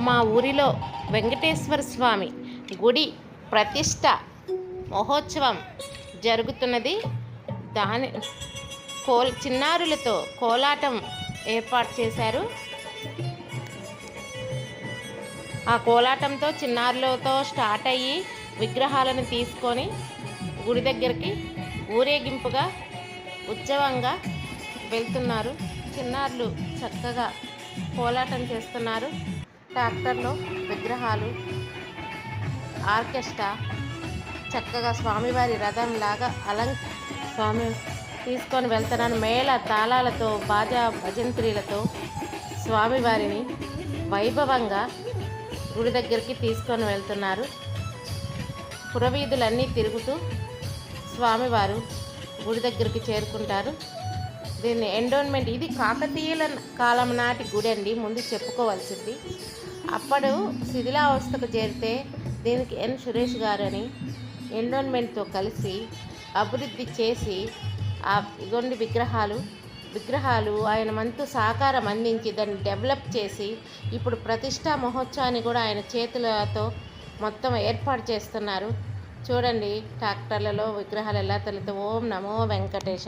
మా ఊరిలో వెంకటేశ్వర స్వామి గుడి ప్రతిష్ట మహోత్సవం జరుగుతున్నది. దాని చిన్నారులతో కోలాటం ఏర్పాటు చేశారు. ఆ కోలాటంతో చిన్నారులతో స్టార్ట్ అయ్యి విగ్రహాలను తీసుకొని గుడి దగ్గరికి ఊరేగింపుగా ఉత్సవంగా వెళ్తున్నారు. చిన్నారులు చక్కగా కోలాటం చేస్తున్నారు. ట్రాక్టర్లో విగ్రహాలు, ఆర్కెస్ట్రా చక్కగా స్వామివారి రథంలాగా స్వామి తీసుకొని వెళ్తున్నాను. మేళ తాళాలతో, బాజా భజంత్రీలతో స్వామివారిని వైభవంగా గుడి దగ్గరికి తీసుకొని వెళ్తున్నారు. పురవీధులన్నీ తిరుగుతూ స్వామివారు గుడి దగ్గరికి చేరుకుంటారు. దీన్ని ఎండోన్మెంట్, ఇది కాకతీయుల కాలం నాటి గుడి అండి. ముందు చెప్పుకోవాల్సింది. అప్పుడు శిథిలావస్థకు చేరితే దీనికి ఎన్ సురేష్ గారు అని ఎండోన్మెంట్తో కలిసి అభివృద్ధి చేసి ఇగోండి విగ్రహాలు ఆయన వంతు సహకారం అందించి దాన్ని డెవలప్ చేసి ఇప్పుడు ప్రతిష్టా మహోత్సవాన్ని కూడా ఆయన చేతులతో మొత్తం ఏర్పాటు చేస్తున్నారు. చూడండి ట్రాక్టర్లలో విగ్రహాలు ఎలా తల్లితో. ఓం నమో వెంకటేశ.